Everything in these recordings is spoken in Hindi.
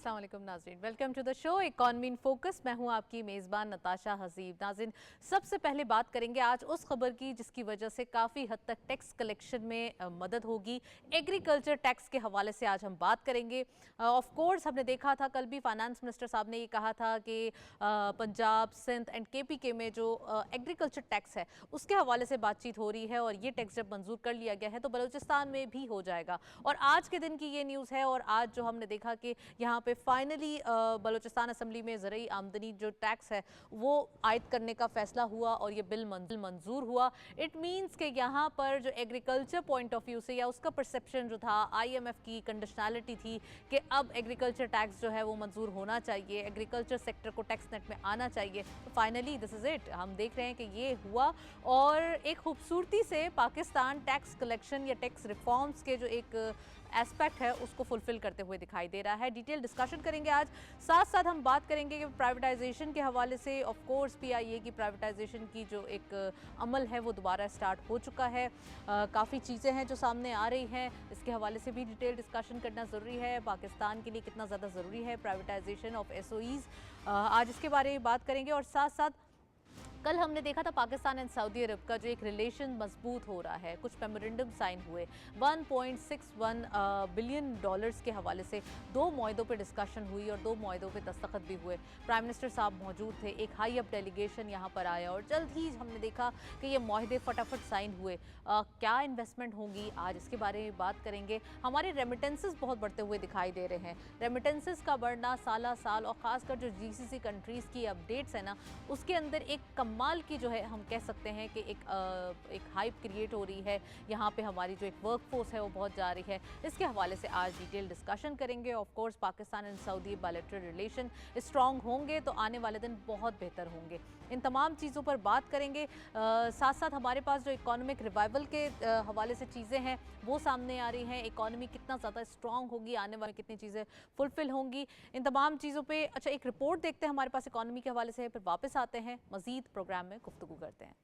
अस्सलाम वालेकुम नाज़रीन, welcome to the show economy in focus. मैं हूं आपकी मेज़बान नताशा हसीब। नाज़रीन, सबसे पहले बात करेंगे आज उस खबर की जिसकी वजह से काफ़ी हद तक टैक्स कलेक्शन में मदद होगी। एग्रीकल्चर टैक्स के हवाले से आज हम बात करेंगे। ऑफ कोर्स हमने देखा था, कल भी फाइनेंस मिनिस्टर साहब ने ये कहा था कि पंजाब, सिंध एंड KPK में जो एग्रीकल्चर टैक्स है उसके हवाले से बातचीत हो रही है और ये टैक्स जब मंजूर कर लिया गया है तो बलूचिस्तान में भी हो जाएगा। और आज के दिन की ये न्यूज़ है और आज जो हमने देखा कि यहाँ पे फाइनली बलूचिस्तान असेंबली में ज़रूरी आमदनी जो टैक्स है वो आयद करने का फैसला हुआ और ये बिल मंजूर हुआ। इट मीन्स कि यहाँ पर जो एग्रीकल्चर पॉइंट ऑफ व्यू से या उसका परसेप्शन जो था, IMF की कंडीशनैलिटी थी कि अब एग्रीकल्चर टैक्स जो है वो मंजूर होना चाहिए, एग्रीकल्चर सेक्टर को टैक्स नेट में आना चाहिए। तो फाइनली दिस इज़ इट, हम देख रहे हैं कि ये हुआ और एक खूबसूरती से पाकिस्तान टैक्स कलेक्शन या टैक्स रिफॉर्म्स के जो एक एस्पेक्ट है उसको फुलफिल करते हुए दिखाई दे रहा है। डिटेल डिस्कशन करेंगे आज, साथ साथ हम बात करेंगे कि प्राइवेटाइजेशन के हवाले से ऑफ कोर्स PIA की प्राइवेटाइजेशन की जो एक अमल है वो दोबारा स्टार्ट हो चुका है। काफ़ी चीज़ें हैं जो सामने आ रही हैं, इसके हवाले से भी डिटेल डिस्कशन करना ज़रूरी है। पाकिस्तान के लिए कितना ज़्यादा ज़रूरी है प्राइवेटाइजेशन ऑफ SOEs, आज इसके बारे में बात करेंगे। और साथ साथ कल हमने देखा था पाकिस्तान एंड सऊदी अरब का जो एक रिलेशन मजबूत हो रहा है, कुछ मेमोरेंडम साइन हुए, $1.61 बिलियन के हवाले से 2 मुआहदों पे डिस्कशन हुई और 2 मुआहदों पे दस्तखत भी हुए। प्राइम मिनिस्टर साहब मौजूद थे, एक हाई अप डेलीगेशन यहाँ पर आया और जल्द ही हमने देखा कि ये मुआहदे फटाफट साइन हुए। क्या इन्वेस्टमेंट होंगी, आज इसके बारे में बात करेंगे। हमारे रेमिटेंसेस बहुत बढ़ते हुए दिखाई दे रहे हैं, रेमिटेंसेस का बढ़ना साल साल और ख़ासकर जो GCC कंट्रीज़ की अपडेट्स है ना, उसके अंदर एक कमाल की जो है हम कह सकते हैं कि एक हाइप क्रिएट हो रही है। यहाँ पे हमारी जो एक वर्कफोर्स है वो बहुत जा रही है। इसके हवाले से आज डिटेल डिस्कशन करेंगे। Of course Pakistan and Saudi bilateral relation strong होंगे तो आने वाले दिन बहुत बेहतर होंगे। इन तमाम चीज़ों पर बात करेंगे। साथ साथ हमारे पास जो इकोनॉमिक रिवाइवल के हवाले से चीज़ें हैं वो सामने आ रही हैं। इकॉनमी कितना ज़्यादा स्ट्रॉन्ग होगी, आने वाले कितनी चीज़ें फुलफिल होंगी, इन तमाम चीज़ों पे अच्छा एक रिपोर्ट देखते हैं हमारे पास इकॉनमी के हवाले से, फिर वापस आते हैं, मज़ीद प्रोग्राम में गुफ्तगू करते हैं।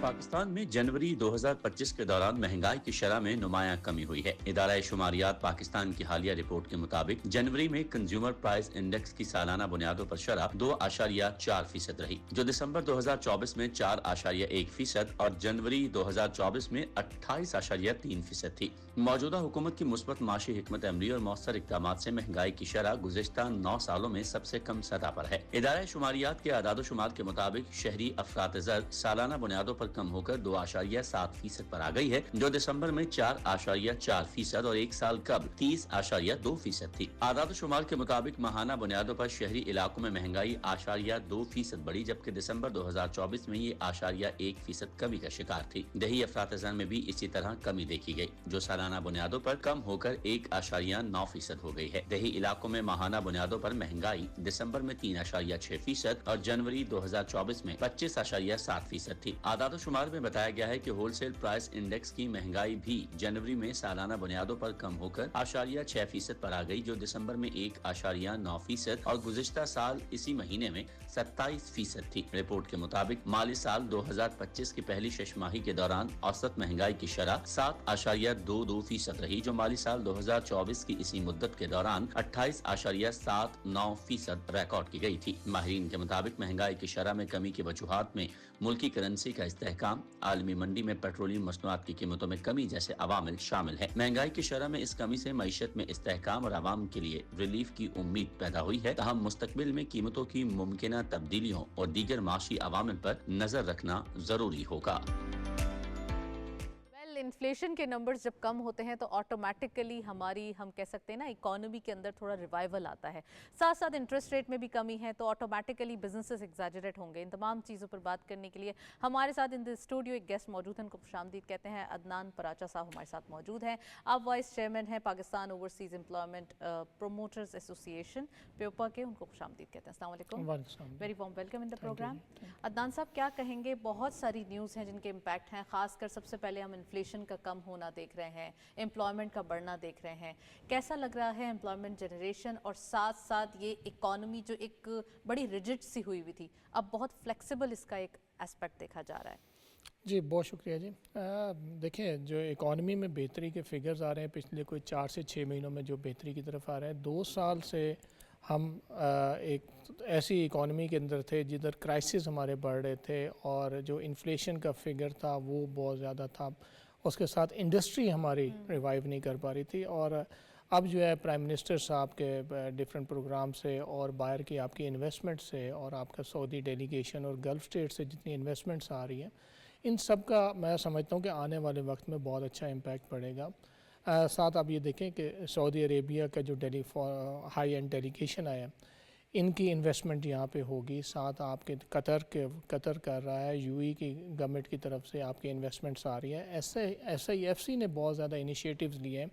पाकिस्तान में जनवरी 2025 के दौरान महंगाई की शरह में नुमायां कमी हुई है। इदारा शुमारियात पाकिस्तान की हालिया रिपोर्ट के मुताबिक जनवरी में कंज्यूमर प्राइस इंडेक्स की सालाना बुनियादों पर शरह 2.4% रही, जो दिसंबर 2024 में 4.1% और जनवरी 2024 में 28.3% थी। मौजूदा हुकूमत की मुस्बत माशी हिकमत अमली और मौसर इक़दामात से महंगाई की शरह गुज़िश्ता 9 सालों में सबसे कम सतह पर है। इदारा शुमारियात के आदाद शुमार के मुताबिक शहरी अफरात-ए-ज़र सालाना बुनियादों पर कम होकर 2.7% पर आ गई है, जो दिसंबर में 4.4% और एक साल कबल 30.2% थी। आदाद शुमार के मुताबिक माहाना बुनियादों पर शहरी इलाकों में महंगाई 0.2% बढ़ी, जबकि दिसंबर 2024 में ये 0.1% कमी का शिकार थी। दही अफरात-ए-ज़र में भी इसी तरह कमी देखी गई, जो सालाना बुनियादों पर कम होकर 1.9% हो गई है। दही इलाकों में माहाना बुनियादों पर महंगाई दिसंबर में 3.6% और जनवरी 2024 में 25.7% थी। आदाद शुमार में बताया गया है कि होलसेल प्राइस इंडेक्स की महंगाई भी जनवरी में सालाना बुनियादों पर कम होकर 0.6% पर आ गई, जो दिसंबर में 1.9% और गुज़िश्ता साल इसी महीने में 27% थी। रिपोर्ट के मुताबिक माली साल 2025 की पहली छमाही के दौरान औसत महंगाई की शरह 7.22% रही, जो माली साल 2024 की इसी मुद्दत के दौरान 28.79% रिकॉर्ड की गई थी। माहिरीन के मुताबिक महंगाई की शरह में कमी की वजूहात में मुल्की करेंसी का इस्तेहकाम, आलमी मंडी में पेट्रोलियम मसनूआत की कीमतों में कमी जैसे अवामिल शामिल है। महंगाई की शरह में इस कमी से मईशत में इस्तेहकाम और आवाम के लिए रिलीफ की उम्मीद पैदा हुई है। तहम मुस्तकबिल में कीमतों की मुमकिना तब्दीलियों और दीगर माशी अवामिल पर नजर रखना जरूरी होगा। इन्फ्लेशन के नंबर्स जब कम होते हैं तो ऑटोमेटिकली हमारी, हम कह सकते हैं ना, इकोनॉमी के अंदर थोड़ा रिवाइवल आता है। साथ साथ इंटरेस्ट रेट में भी कमी है तो ऑटोमेटिकली बिजनेसेस एग्जैजरेट होंगे। इन तमाम चीज़ों पर बात करने के लिए हमारे साथ इन द स्टूडियो एक गेस्ट मौजूद हैं, उनको खुशामदीद कहते हैं। अदनान पराचा साहब हमारे साथ मौजूद हैं। आप वाइस चेयरमैन हैं Pakistan overseas employment promoters association POPA के, उनको खुशामदीद कहते हैं। अस्सलाम वालेकुम, very warm welcome in the programme. Adnan sahab, क्या कहेंगे, बहुत सारी न्यूज़ हैं जिनके इम्पैक्ट हैं, खासकर सबसे पहले हम इन्फ्लेशन माइग्रेशन का कम होना देख रहे हैं, एम्प्लॉयमेंट का बढ़ना देख रहे हैं, कैसा लग रहा है एम्प्लॉयमेंट जनरेशन और साथ साथ ये इकोनॉमी जो एक बड़ी रिजिड सी हुई हुई थी, अब बहुत फ्लेक्सिबल इसका एक एस्पेक्ट देखा जा रहा है? जी बहुत शुक्रिया जी। देखें, जो इकॉनमी में बेहतरी के फिगर्स आ रहे हैं पिछले कोई 4 से 6 महीनों में, जो बेहतरी की तरफ आ रहे हैं। 2 साल से हम एक ऐसी इकॉनमी के अंदर थे जिधर क्राइसिस हमारे बढ़ रहे थे और जो इन्फ्लेशन का फिगर था वो बहुत ज़्यादा था। उसके साथ इंडस्ट्री हमारी रिवाइव नहीं कर पा रही थी। और अब जो है प्राइम मिनिस्टर साहब के डिफरेंट प्रोग्राम से और बाहर की आपकी इन्वेस्टमेंट से और आपका सऊदी डेलीगेशन और गल्फ़ स्टेट से जितनी इन्वेस्टमेंट्स आ रही हैं, इन सब का मैं समझता हूँ कि आने वाले वक्त में बहुत अच्छा इम्पैक्ट पड़ेगा। साथ आप ये देखें कि सऊदी अरेबिया का जो हाई एंड डेलीगेशन आया, इनकी इन्वेस्टमेंट यहाँ पे होगी। साथ आपके कतर कर रहा है, यूएई की गवर्नमेंट की तरफ से आपकी इन्वेस्टमेंट्स आ रही है। SIFC ने बहुत ज़्यादा इनिशिएटिव्स लिए हैं,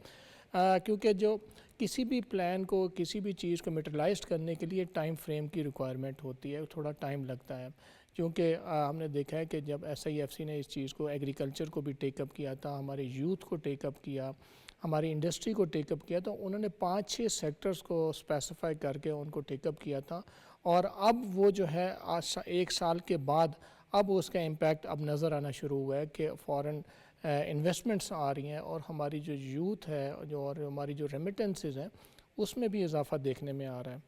क्योंकि जो किसी भी प्लान को, किसी भी चीज़ को मटेरियलाइज करने के लिए टाइम फ्रेम की रिक्वायरमेंट होती है, थोड़ा टाइम लगता है। क्योंकि हमने देखा है कि जब SIFC ने इस चीज़ को, एग्रीकल्चर को भी टेकअप किया था, हमारे यूथ को टेकअप किया, हमारी इंडस्ट्री को टेकअप किया, तो उन्होंने 5-6 सेक्टर्स को स्पेसिफाई करके उनको टेकअप किया था। और अब वो जो है आज 1 साल के बाद अब उसका इम्पैक्ट अब नज़र आना शुरू हुआ है कि फ़ॉरेन इन्वेस्टमेंट्स आ रही हैं और हमारी जो यूथ है जो और हमारी जो रेमिटेंसेस हैं उसमें भी इजाफा देखने में आ रहा है।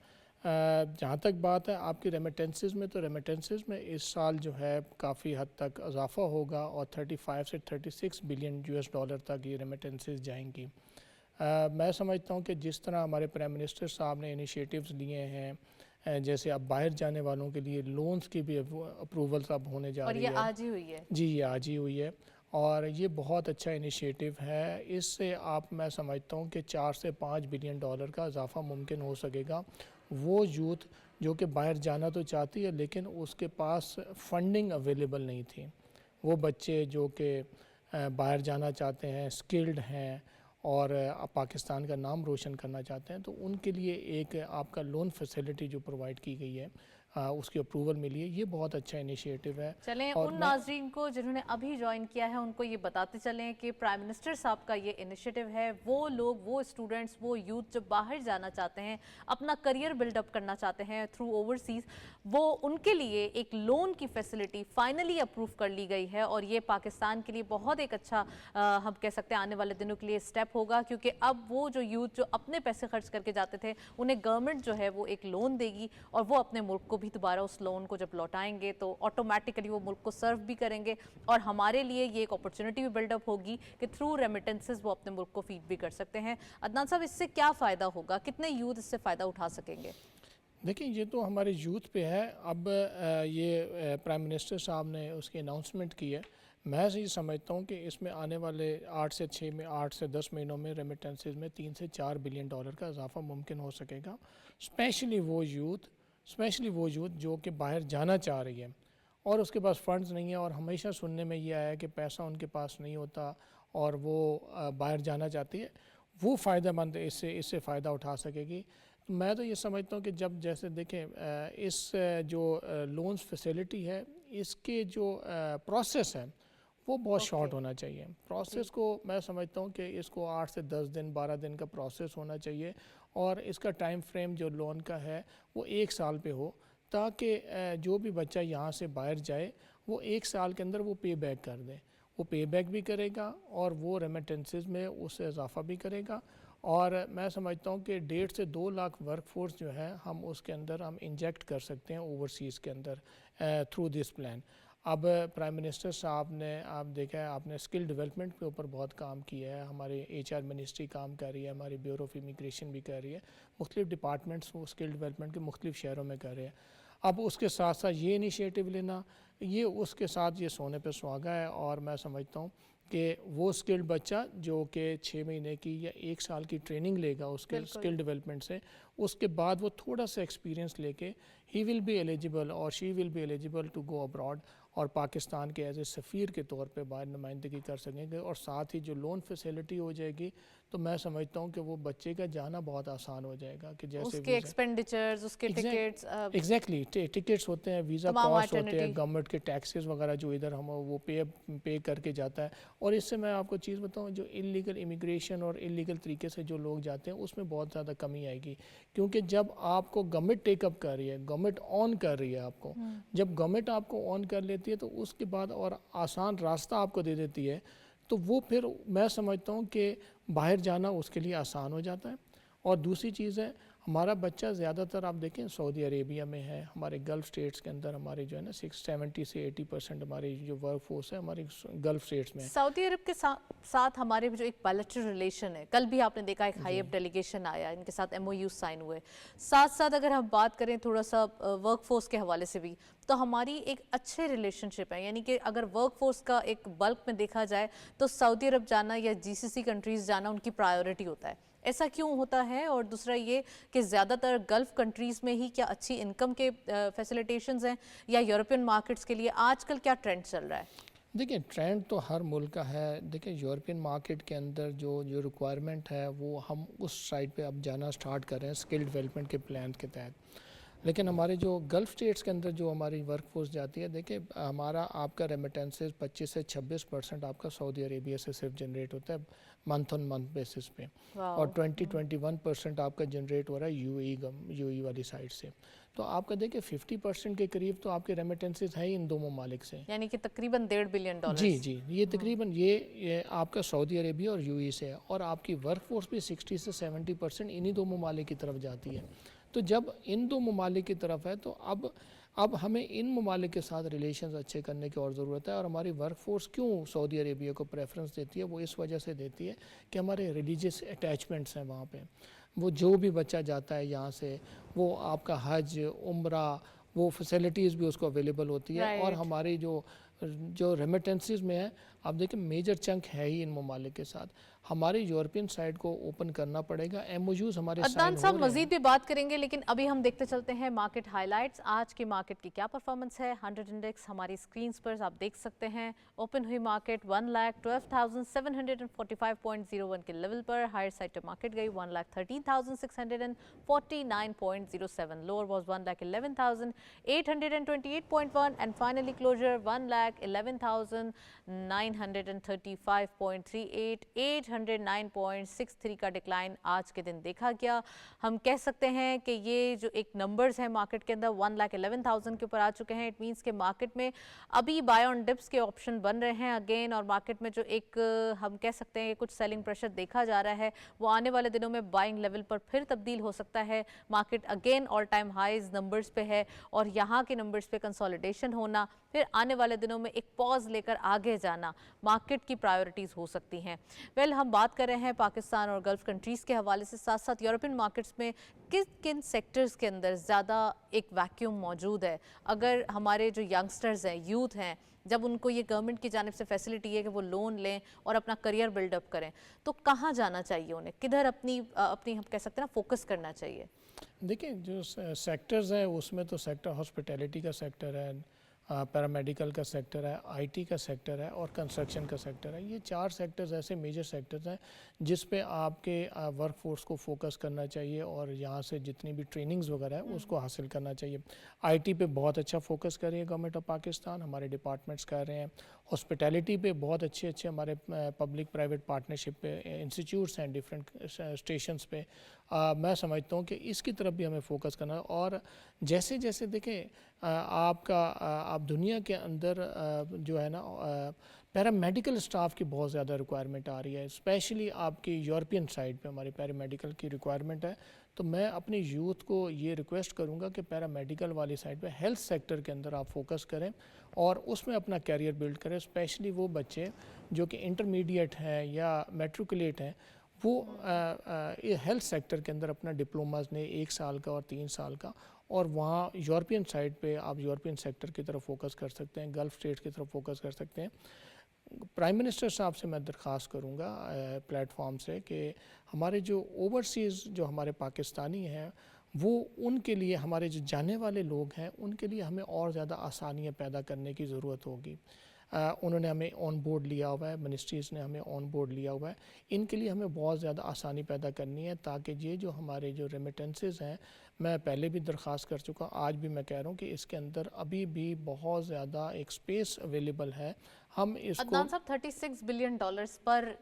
जहाँ तक बात है आपकी रेमिटेंसेस में, तो रेमिटेंसेस में इस साल जो है काफ़ी हद तक इजाफा होगा और 35 से 36 बिलियन US डॉलर तक ये रेमिटेंसेस जाएंगी। मैं समझता हूँ कि जिस तरह हमारे प्राइम मिनिस्टर साहब ने इनिशिएटिव्स लिए हैं, जैसे अब बाहर जाने वालों के लिए लोन्स की भी अप्रूवल्स अब होने जा रही है, और ये आज ही हुई है। जी ये आज ही हुई है और ये बहुत अच्छा इनिशिएटिव है। इससे मैं समझता हूँ कि 4 से 5 बिलियन डॉलर का इजाफा मुमकिन हो सकेगा। वो यूथ जो कि बाहर जाना तो चाहती है लेकिन उसके पास फंडिंग अवेलेबल नहीं थी, वो बच्चे जो कि बाहर जाना चाहते हैं, स्किल्ड हैं और पाकिस्तान का नाम रोशन करना चाहते हैं, तो उनके लिए एक आपका लोन फैसिलिटी जो प्रोवाइड की गई है, उसकी अप्रूवल मिली है। ये बहुत अच्छा इनिशिएटिव है। चलें और उन नाजरीन को जिन्होंने अभी ज्वाइन किया है उनको ये बताते चलें कि प्राइम मिनिस्टर साहब का ये इनिशिएटिव है, वो लोग, वो स्टूडेंट्स, वो यूथ जो बाहर जाना चाहते हैं, अपना करियर बिल्डअप करना चाहते हैं थ्रू ओवरसीज़, वो उनके लिए एक लोन की फैसिलिटी फाइनली अप्रूव कर ली गई है। और ये पाकिस्तान के लिए बहुत एक अच्छा हम कह सकते हैं आने वाले दिनों के लिए स्टेप होगा, क्योंकि अब वो जो यूथ जो अपने पैसे खर्च करके जाते थे उन्हें गवर्नमेंट जो है वो एक लोन देगी और वो अपने मुल्क को भी दोबारा उस लोन को जब लौटाएंगे तो ऑटोमेटिकली वो मुल्क को सर्व भी करेंगे और हमारे लिए ये एक अपॉर्चुनिटी भी बिल्डअप होगी कि थ्रू रेमिटेंसेस वो अपने मुल्क को फीड भी कर सकते हैं। अदनान साहब, इससे क्या फ़ायदा होगा, कितने यूथ इससे फ़ायदा उठा सकेंगे? देखिए, ये तो हमारे यूथ पे है। अब ये प्राइम मिनिस्टर साहब ने उसकी अनाउंसमेंट की है। मैं ये समझता हूँ कि इसमें आने वाले 8 से 10 महीनों में रेमिटेंसेस में 3 से 4 बिलियन डॉलर का इजाफा मुमकिन हो सकेगा। स्पेशली वो यूथ जो कि बाहर जाना चाह रही है और उसके पास फंड्स नहीं है, और हमेशा सुनने में ये आया कि पैसा उनके पास नहीं होता और वो बाहर जाना चाहती है, वो फ़ायदेमंद इससे फ़ायदा उठा सकेगी। तो मैं तो ये समझता हूँ कि जब जैसे देखें इस जो लोन्स फैसिलिटी है, इसके जो प्रोसेस है वो बहुत शॉर्ट होना चाहिए। प्रोसेस को मैं समझता हूँ कि इसको 8 से 10 दिन 12 दिन का प्रोसेस होना चाहिए और इसका टाइम फ्रेम जो लोन का है वो 1 साल पे हो, ताकि जो भी बच्चा यहाँ से बाहर जाए वो 1 साल के अंदर वो पे बैक कर दे। वो पे बैक भी करेगा और वो रेमिटेंसेस में उससे इजाफा भी करेगा। और मैं समझता हूँ कि 1.5 से 2 लाख वर्कफोर्स जो है हम उसके अंदर हम इंजेक्ट कर सकते हैं ओवरसीज़ के अंदर थ्रू दिस प्लान। अब प्राइम मिनिस्टर साहब ने, आप देखा है, आपने स्किल डेवलपमेंट के ऊपर बहुत काम किया है। हमारे HR मिनिस्ट्री काम कर रही है, हमारी ब्यूरो ऑफ इमिग्रेशन भी कर रही है, मुख्तलिफ डिपार्टमेंट्स वो स्किल डेवलपमेंट के मुख्तलिफ शहरों में कर रहे हैं। अब उसके साथ साथ ये इनिशिएटिव लेना, ये उसके साथ ये सोने पे सुहागा है। और मैं समझता हूँ कि वो स्किल्ड बच्चा जो कि 6 महीने की या 1 साल की ट्रेनिंग लेगा उसके स्किल डेवलपमेंट से, उसके बाद वो थोड़ा सा एक्सपीरियंस लेके ही विल बी एलिजिबल और she will be eligible to go abroad और पाकिस्तान के एज ए सफ़ीर के तौर पे बाहर नुमाइंदगी कर सकेंगे। और साथ ही जो लोन फैसिलिटी हो जाएगी तो मैं समझता हूँ कि वो बच्चे का जाना बहुत आसान हो जाएगा कि जैसे उसके एक्सपेंडिचर्स, उसके टिकट्स, एग्जैक्टली टिकट्स होते हैं, वीज़ा तमाम कॉस्ट होते हैं, alternate गवर्नमेंट के टैक्सेस वगैरह जो इधर हम वो पे करके जाता है। और इससे मैं आपको चीज़ बताऊँ, जो इलीगल इमिग्रेशन और इलीगल तरीके से जो लोग जाते हैं उसमें बहुत ज़्यादा कमी आएगी, क्योंकि जब आपको गवर्नमेंट टेकअप कर रही है, गवर्नमेंट ऑन कर रही है आपको, जब गवर्नमेंट आपको ऑन कर लेती है तो उसके बाद और आसान रास्ता आपको दे देती है, तो वो फिर मैं समझता हूँ कि बाहर जाना उसके लिए आसान हो जाता है। और दूसरी चीज़ है, हमारा बच्चा ज़्यादातर आप देखें सऊदी अरेबिया में है, हमारे गल्फ़ स्टेट्स के अंदर हमारे जो है ना 70 से 80% हमारी जो वर्क फोर्स है हमारी गल्फ़ स्टेट्स में है। सऊदी अरब के साथ हमारे जो एक बायलैटरल रिलेशन है, कल भी आपने देखा एक हाई अप डेलीगेशन आया, इनके साथ MOU साइन हुए। साथ साथ अगर हम बात करें थोड़ा सा वर्क फोर्स के हवाले से भी, तो हमारी एक अच्छे रिलेशनशिप है, यानी कि अगर वर्क फोर्स का एक बल्क में देखा जाए तो सऊदी अरब जाना या GCC कंट्रीज़ जाना उनकी प्रायोरिटी होता है। ऐसा क्यों होता है? और दूसरा ये कि ज़्यादातर गल्फ़ कंट्रीज़ में ही क्या अच्छी इनकम के फैसिलिटेशंस हैं, या यूरोपियन मार्केट्स के लिए आजकल क्या ट्रेंड चल रहा है? देखिए ट्रेंड तो हर मुल्क का है। देखिए यूरोपियन मार्केट के अंदर जो जो रिक्वायरमेंट है वो हम उस साइड पे अब जाना स्टार्ट कर रहे हैं स्किल डेवलपमेंट के प्लान के तहत। लेकिन हमारे जो गल्फ़ स्टेट्स के अंदर जो हमारी वर्क फोर्स जाती है, देखिए हमारा आपका रेमिटेंसेस 25 से 26% आपका सऊदी अरेबिया से सिर्फ जनरेट होता है मंथ ऑन मंथ बेसिस पे, और 20-21% आपका जनरेट हो रहा है यूएई वाली साइड से। तो आपका देखिए 50% के करीब तो आपके रेमिटेंसेस है ही इन दो ममालिक से, यानी कि तकरीबन $1.5 बिलियन। जी ये तकरीबन ये आपका सऊदी अरेबिया और यूएई से है, और आपकी वर्क फोर्स भी 60 से 70% इन्हीं दो ममालिक की तरफ जाती है। तो जब इन दो ममालिक की तरफ है तो अब हमें इन ममालिक के साथ रिलेशंस अच्छे करने की और ज़रूरत है। और हमारी वर्क फोर्स क्यों सऊदी अरेबिया को प्रेफरेंस देती है, वो इस वजह से देती है कि हमारे रिलीजियस अटैचमेंट्स हैं वहाँ पे। वो जो भी बच्चा जाता है यहाँ से, वो आपका हज उम्रा वो फैसिलिटीज़ भी उसको अवेलेबल होती है। और हमारी जो रेमिटेंसेस में है, आप देखें मेजर चंक है ही इन ममालिक के साथ। हमारे यूरोपियन साइड को ओपन करना पड़ेगा, MOUs हमारे अदनान साहब मजीद भी बात करेंगे, लेकिन अभी हम देखते चलते हैं मार्केट हाइलाइट्स। आज की मार्केट की क्या परफॉर्मेंस है? 100 इंडेक्स हमारी स्क्रीन पर आप देख सकते हैं। ओपन हुई मार्केट 1,12,745.01 के लेवल पर। हायर साइड पर मार्केट गई 1,13,649.07। Lower was 1,11,828.1 and finally closure 1,11,935.38। 809.63 का डिक्लाइन आज के दिन देखा गया। हम कह सकते हैं कि ये जो एक नंबर्स हैं मार्केट के अंदर 1,11,000 के ऊपर आ चुके हैं। इट मींस के मार्केट में अभी बाय ऑन डिप्स के ऑप्शन बन रहे हैं अगेन, और मार्केट में जो एक हम कह सकते हैं कुछ सेलिंग प्रेशर देखा जा रहा है, वो आने वाले दिनों में बाइंग लेवल पर फिर तब्दील हो सकता है। Market again all time highs numbers पे है, और यहाँ के नंबर्स पे कंसोलिडेशन होना, फिर आने वाले दिनों में एक पॉज लेकर आगे जाना मार्केट की प्रायोरिटीज़ हो सकती हैं। हम बात कर रहे हैं पाकिस्तान और गल्फ़ कंट्रीज़ के हवाले से, साथ साथ यूरोपियन मार्केट्स में किन सेक्टर्स के अंदर ज़्यादा एक वैक्यूम मौजूद है? अगर हमारे जो यंगस्टर्स हैं, यूथ हैं, जब उनको ये गवर्नमेंट की जानिब से फैसिलिटी है कि वो लोन लें और अपना करियर बिल्डअप करें, तो कहाँ जाना चाहिए उन्हें? किधर अपनी हम कह सकते हैं ना फोकस करना चाहिए? देखिए जो सेक्टर्स हैं उसमें तो सेक्टर हॉस्पिटैलिटी का सेक्टर है, पैरामेडिकल का सेक्टर है, IT का सेक्टर है और कंस्ट्रक्शन का सेक्टर है। ये 4 सेक्टर्स ऐसे मेजर सेक्टर्स हैं जिस पे आपके वर्क फोर्स को फोकस करना चाहिए, और यहाँ से जितनी भी ट्रेनिंग्स वगैरह है उसको हासिल करना चाहिए। IT पे बहुत अच्छा फोकस कर रही है गवर्नमेंट ऑफ पाकिस्तान, हमारे डिपार्टमेंट्स कर रहे हैं। हॉस्पिटैलिटी पे बहुत अच्छे हमारे पब्लिक प्राइवेट पार्टनरशिप पे इंस्टीट्यूट्स हैं डिफरेंट स्टेशंस पे। मैं समझता हूँ कि इसकी तरफ भी हमें फोकस करना है। और जैसे जैसे देखें आप दुनिया के अंदर जो है ना पैरामेडिकल स्टाफ की बहुत ज़्यादा रिक्वायरमेंट आ रही है, स्पेशली आपकी यूरोपियन साइड पे हमारी पैरामेडिकल की रिक्वायरमेंट है। तो मैं अपने यूथ को ये रिक्वेस्ट करूँगा कि पैरामेडिकल वाली साइड पे हेल्थ सेक्टर के अंदर आप फोकस करें और उसमें अपना कैरियर बिल्ड करें। स्पेशली वो बच्चे जो कि इंटरमीडिएट हैं या मैट्रिकुलेट हैं, वो हेल्थ सेक्टर के अंदर अपना डिप्लोमाज ने 1 साल का और 3 साल का, और वहाँ यूरोपियन साइड पे आप यूरोपियन सेक्टर की तरफ फोकस कर सकते हैं, गल्फ़ स्टेट्स की तरफ फोकस कर सकते हैं। प्राइम मिनिस्टर साहब से मैं दरख्वास्त करूँगा प्लेटफॉर्म से कि हमारे जो ओवरसीज़ जो हमारे पाकिस्तानी हैं, वो उनके लिए, हमारे जो जाने वाले लोग हैं उनके लिए हमें और ज़्यादा आसानियाँ पैदा करने की ज़रूरत होगी। उन्होंने हमें ऑन बोर्ड लिया हुआ है, मिनिस्ट्रीज़ ने हमें ऑन बोर्ड लिया हुआ है। इनके लिए हमें बहुत ज़्यादा आसानी पैदा करनी है ताकि ये जो हमारे जो रेमिटेंसेस हैं, मैं पहले भी दरख्वास्त कर चुका, आज भी मैं कह रहा हूँ कि इसके अंदर अभी भी बहुत ज़्यादा एक स्पेस अवेलेबल है। हम इसको अदनान साहब $36 बिलियन पर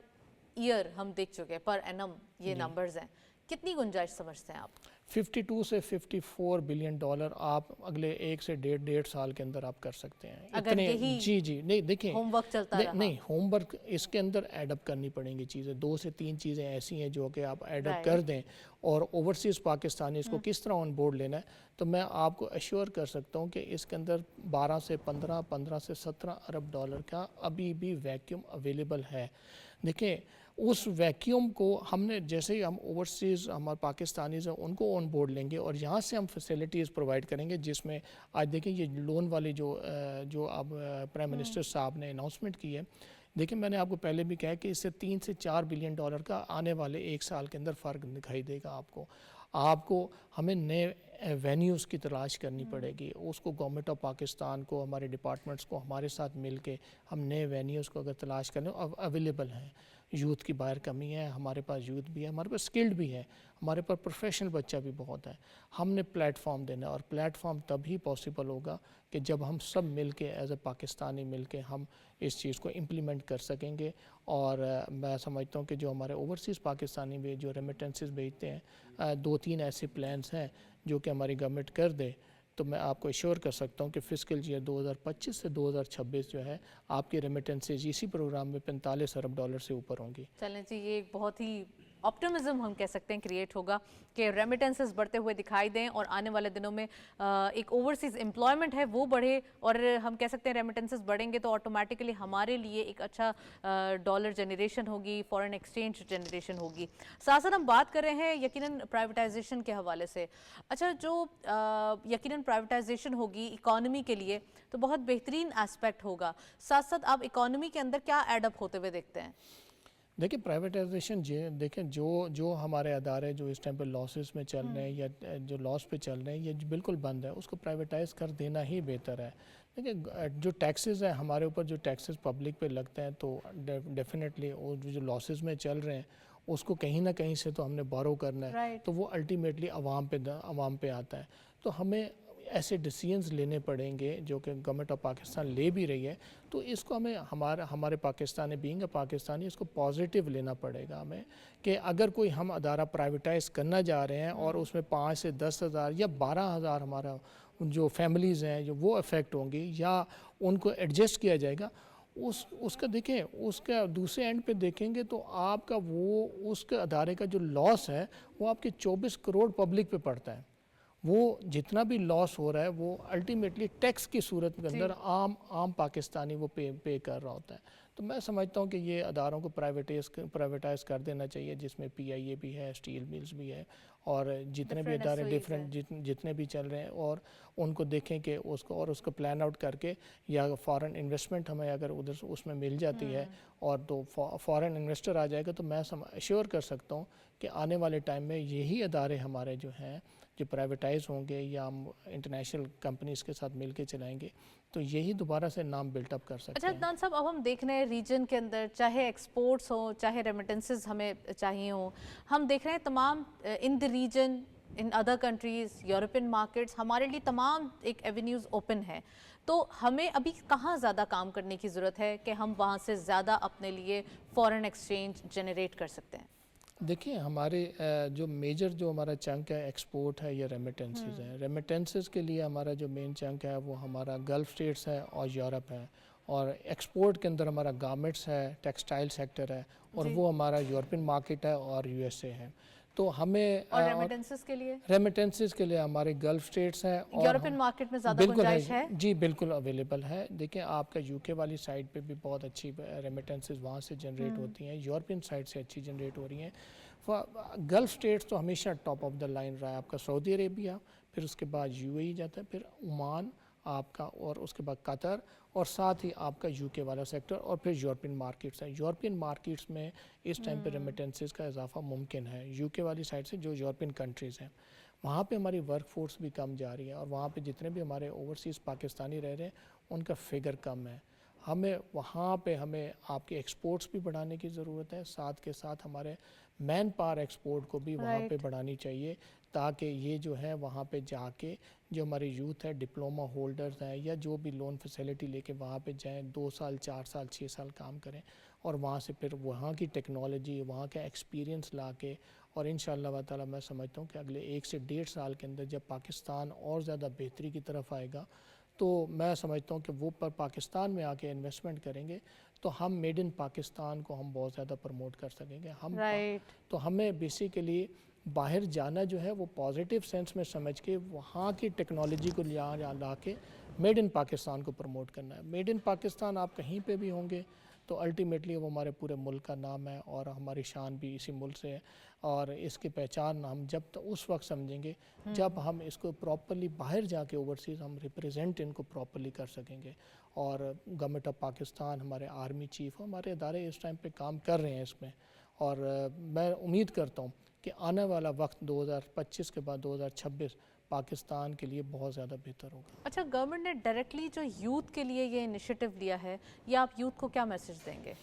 ईयर हम देख चुके हैं, पर एनम ये नंबर्स हैं, कितनी गुंजाइश समझते हैं आप? 52 से 54 बिलियन डॉलर आप अगले 1 से डेढ़ साल के अंदर आप कर सकते हैं। अगर इतने यही जी नहीं देखें, होमवर्क चलता रहा। नहीं होमवर्क इसके अंदर एडअप करनी पड़ेंगी चीज़ें, 2 से 3 चीज़ें ऐसी हैं जो कि आप एडअप कर दें। और ओवरसीज़ पाकिस्तानी इसको किस तरह ऑन बोर्ड लेना है, तो मैं आपको अश्योर कर सकता हूँ कि इसके अंदर 12 से 15 से 17 अरब डॉलर का अभी भी वैक्यूम अवेलेबल है। देखिए उस वैक्यूम को हमने, जैसे ही हम ओवरसीज़ हमारे पाकिस्तानीज़ हैं उनको ऑन बोर्ड लेंगे और यहाँ से हम फैसिलिटीज़ प्रोवाइड करेंगे, जिसमें आज देखें ये लोन वाली जो अब प्राइम मिनिस्टर साहब ने अनाउंसमेंट की है। देखिए मैंने आपको पहले भी कहा कि इससे 3 से 4 बिलियन डॉलर का आने वाले 1 साल के अंदर फ़र्क दिखाई देगा आपको। हमें नए वेन्यूज़ की तलाश करनी पड़ेगी, उसको गवर्नमेंट ऑफ पाकिस्तान को, हमारे डिपार्टमेंट्स को हमारे साथ मिल के हम नए वेन्यूज़ को अगर तलाश करें, अब अवेलेबल हैं। यूथ की बाहर कमी है, हमारे पास यूथ भी है, हमारे पास स्किल्ड भी है, हमारे पास प्रोफेशनल बच्चा भी बहुत है। हमने प्लेटफॉर्म देना है और प्लेटफॉर्म तभी पॉसिबल होगा कि जब हम सब मिल के एज ए पाकिस्तानी मिल के हम इस चीज़ को इम्प्लीमेंट कर सकेंगे। और मैं समझता हूँ कि जो हमारे ओवरसीज़ पाकिस्तानी भी जो रेमिटेंसेस भेजते हैं, 2-3 ऐसे प्लान्स हैं जो कि हमारी गवर्नमेंट कर दे, तो मैं आपको एश्योर कर सकता हूँ कि फ़िस्कल ईयर 2025 से 2026 जो है आपके रेमिटेंसेज इसी प्रोग्राम में 45 अरब डॉलर से ऊपर होंगी। चलें जी, ये एक बहुत ही ऑप्टिमिज्म हम कह सकते हैं क्रिएट होगा कि रेमिटेंसेस बढ़ते हुए दिखाई दें और आने वाले दिनों में एक ओवरसीज़ एम्प्लॉयमेंट है वो बढ़े, और हम कह सकते हैं रेमिटेंसेस बढ़ेंगे तो ऑटोमेटिकली हमारे लिए एक अच्छा डॉलर जनरेशन होगी, फॉरेन एक्सचेंज जनरेशन होगी। साथ साथ हम बात कर रहे हैं यकीनन प्राइवेटाइजेशन के हवाले से। अच्छा, जो यकीनन प्राइवेटाइजेशन होगी इकॉनमी के लिए तो बहुत बेहतरीन एस्पेक्ट होगा, साथ साथ आप इकॉनमी के अंदर क्या एडअप होते हुए देखते हैं? देखिए प्राइवेटाइजेशन देखें जो हमारे अदारे जो इस टाइम पे लॉसेस में चल रहे हैं या जो लॉस पे चल रहे हैं, ये बिल्कुल बंद है, उसको प्राइवेटाइज कर देना ही बेहतर है। देखिए जो टैक्सेस हैं हमारे ऊपर, जो टैक्सेस पब्लिक पे लगते हैं, तो डेफिनेटली वो जो लॉसेस में चल रहे हैं उसको कहीं ना कहीं से तो हमने बोरो करना है, तो वो अल्टीमेटली आवाम पे आता है। तो हमें ऐसे डिसीजंस लेने पड़ेंगे जो कि गवर्नमेंट ऑफ पाकिस्तान ले भी रही है, तो इसको हमें हमारे पाकिस्तानी बीइंग पाकिस्तानी इसको पॉजिटिव लेना पड़ेगा हमें, कि अगर कोई हम अदारा प्राइवेटाइज करना जा रहे हैं और उसमें 5 से 10 हज़ार या 12 हज़ार हमारा जो फैमिलीज़ हैं जो वो अफेक्ट होंगी या उनको एडजस्ट किया जाएगा, उसका देखें, उसका दूसरे एंड पे देखेंगे तो आपका वो उसके अदारे का जो लॉस है वो आपके 24 करोड़ पब्लिक पे पड़ता है। वो जितना भी लॉस हो रहा है वो अल्टीमेटली टैक्स की सूरत के अंदर आम पाकिस्तानी वो पे कर रहा होता है। तो मैं समझता हूँ कि ये अदारों को प्राइवेटाइज कर देना चाहिए, जिसमें PIA भी है, स्टील मिल्स भी है और जितने भी अदारे जितने भी चल रहे हैं, और उनको देखें कि उसको प्लान आउट करके, या फॉरेन इन्वेस्टमेंट हमें अगर उधर उसमें मिल जाती है और तो फॉरेन इन्वेस्टर आ जाएगा, तो मैं एश्योर कर सकता हूँ कि आने वाले टाइम में यही अदारे हमारे जो हैं जो प्राइवेटाइज होंगे या हम इंटरनेशनल कंपनीज के साथ मिलके चलाएंगे, तो यही दोबारा से नाम बिल्टअप कर सकते हैं। अच्छा अदनान साहब, अब हम देख रहे हैं रीजन के अंदर चाहे एक्सपोर्ट्स हो चाहे रेमिटेंसेस हमें चाहिए हो, हम देख रहे हैं तमाम in the region, in other countries, European markets, हमारे लिए तमाम एक एवेन्यूज़ ओपन है। तो हमें अभी कहाँ ज़्यादा काम करने की ज़रूरत है कि हम वहाँ से ज़्यादा अपने लिए फ़ॉरेन एक्सचेंज जनरेट कर सकते हैं? देखिए हमारे जो मेजर जो हमारा चंक है एक्सपोर्ट है या रेमिटेंसेस है। रेमिटेंसेस के लिए हमारा जो मेन चंक है वो हमारा गल्फ़ स्टेट्स है और यूरोप है, और एक्सपोर्ट के अंदर हमारा गारमेंट्स है, टेक्सटाइल सेक्टर है, और वो हमारा यूरोपियन मार्केट है और USA है। तो हमें और रेमिटेंसेस के लिए हमारे गल्फ़ स्टेट्स हैं और यूरोपियन मार्केट में ज़्यादा गुंजाइश है। जी बिल्कुल अवेलेबल है। देखिए आपका UK वाली साइड पे भी बहुत अच्छी रेमिटेंसेस वहाँ से जनरेट होती हैं, यूरोपियन साइड से अच्छी जनरेट हो रही हैं। गल्फ़ स्टेट्स तो हमेशा टॉप ऑफ द लाइन रहा है, आपका सऊदी अरेबिया, फिर उसके बाद UAE जाता है, फिर ओमान आपका, और उसके बाद कतर, और साथ ही आपका UK वाला सेक्टर, और फिर यूरोपियन मार्केट्स हैं। यूरोपियन मार्केट्स में इस टाइम पे रेमिटेंसेस का इजाफा मुमकिन है। UK वाली साइड से जो यूरोपियन कंट्रीज़ हैं वहाँ पे हमारी वर्क फोर्स भी कम जा रही है, और वहाँ पे जितने भी हमारे ओवरसीज़ पाकिस्तानी रह रहे हैं उनका फिगर कम है। हमें वहाँ पे हमें आपके एक्सपोर्ट्स भी बढ़ाने की ज़रूरत है, साथ के साथ हमारे मैन पावर एक्सपोर्ट को भी वहाँ पे बढ़ानी चाहिए, ताकि ये जो है वहाँ पे जाके जो हमारे यूथ है, डिप्लोमा होल्डर्स हैं या जो भी लोन फैसिलिटी लेके वहाँ पे जाएं, 2 साल 4 साल 6 साल काम करें और वहाँ से फिर वहाँ की टेक्नोलॉजी, वहाँ का एक्सपीरियंस ला के, और इंशाअल्लाह ताला मैं समझता हूँ कि अगले 1 से 1.5 साल के अंदर जब पाकिस्तान और ज़्यादा बेहतरी की तरफ आएगा, तो मैं समझता हूँ कि वो पर पाकिस्तान में आके इन्वेस्टमेंट करेंगे तो हम मेड इन पाकिस्तान को हम बहुत ज़्यादा प्रमोट कर सकेंगे। हम तो हमें बेसिकली बाहर जाना जो है वो पॉजिटिव सेंस में समझ के वहाँ की टेक्नोलॉजी को ला के मेड इन पाकिस्तान को प्रमोट करना है। मेड इन पाकिस्तान आप कहीं पे भी होंगे तो अल्टीमेटली वो हमारे पूरे मुल्क का नाम है और हमारी शान भी इसी मुल्क से है, और इसकी पहचान हम जब तक उस वक्त समझेंगे जब हम इसको प्रॉपरली बाहर जाके ओवरसीज़ हम रिप्रेजेंट इनको प्रॉपरली कर सकेंगे। और गवर्नमेंट ऑफ पाकिस्तान, हमारे आर्मी चीफ, हमारे इदारे इस टाइम पे काम कर रहे हैं इसमें, और मैं उम्मीद करता हूँ कि आने वाला वक्त 2025 के बाद 2026 पाकिस्तान के लिए बहुत ज़्यादा बेहतर होगा। अच्छा, गवर्नमेंट ने डायरेक्टली जो यूथ के लिए ये इनिशिएटिव लिया है, ये आप यूथ को क्या मैसेज देंगे?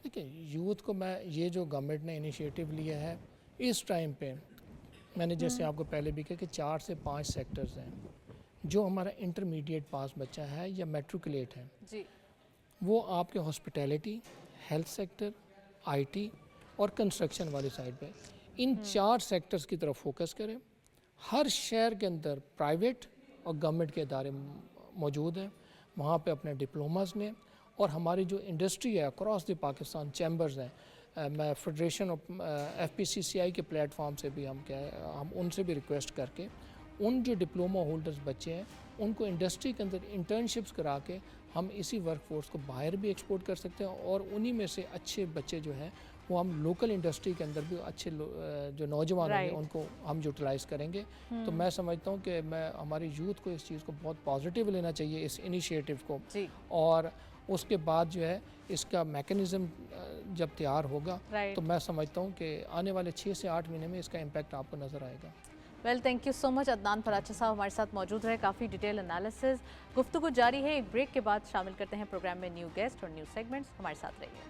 देखिए, यूथ को मैं ये जो गवर्नमेंट ने इनिशिएटिव लिया है इस टाइम पे, मैंने जैसे आपको पहले भी कहा कि 4 से 5 सेक्टर्स हैं। जो हमारा इंटरमीडिएट पास बच्चा है या मैट्रिकुलेट है जी, वो आपके हॉस्पिटैलिटी, हेल्थ सेक्टर, आईटी और कंस्ट्रक्शन वाली साइड पे इन 4 सेक्टर्स की तरफ फोकस करें। हर शहर के अंदर प्राइवेट और गवर्नमेंट के इदारे मौजूद हैं, वहाँ पे अपने डिप्लोमास ने, और हमारी जो इंडस्ट्री है अक्रॉस द पाकिस्तान चैम्बर्स हैं, मैं फेडरेशन ऑफ FPCCI के प्लेटफॉर्म से भी हम उनसे भी रिक्वेस्ट करके उन जो डिप्लोमा होल्डर्स बच्चे हैं उनको इंडस्ट्री के अंदर इंटर्नशिप्स करा के हम इसी वर्कफोर्स को बाहर भी एक्सपोर्ट कर सकते हैं, और उन्हीं में से अच्छे बच्चे जो हैं वो हम लोकल इंडस्ट्री के अंदर भी अच्छे जो नौजवान हैं उनको हम यूटिलाइज़ करेंगे। तो मैं समझता हूँ कि हमारी यूथ को इस चीज़ को बहुत पॉजिटिव लेना चाहिए, इस इनिशिएटिव को, और उसके बाद जो है इसका मैकेनिज़्म जब तैयार होगा तो मैं समझता हूँ कि आने वाले 6 से 8 महीने में इसका इम्पैक्ट आपको नज़र आएगा। Well, thank you so much. Adnan Faracha साहब हमारे साथ मौजूद रहे, काफ़ी डिटेल एनालिसिस। गुफ्तगू जारी है, एक ब्रेक के बाद शामिल करते हैं प्रोग्राम में न्यू गेस्ट और न्यू सेगमेंट्स। हमारे साथ रहिए।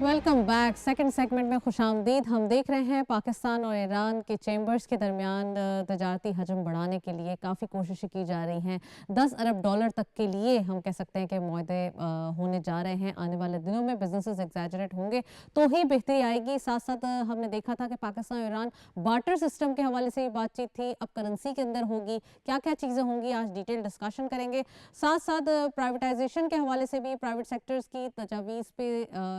Welcome back. सेकंड सेगमेंट में खुशामदीद। हम देख रहे हैं पाकिस्तान और ईरान के चैम्बर्स के दरमियान तजारती हजम बढ़ाने के लिए काफ़ी कोशिशें की जा रही हैं। 10 अरब डॉलर तक के लिए हम कह सकते हैं कि मुआहदे होने जा रहे हैं। आने वाले दिनों में बिजनेसेस एग्जैजरेट होंगे तो ही बेहतरी आएगी। साथ साथ हमने देखा था कि पाकिस्तान और ईरान बार्टर सिस्टम के हवाले से भी बातचीत थी, अब करेंसी के अंदर होगी, क्या क्या चीज़ें होंगी, आज डिटेल डिस्कशन करेंगे। साथ साथ प्राइवेटाइजेशन के हवाले से भी प्राइवेट सेक्टर्स की तजावीज़ पे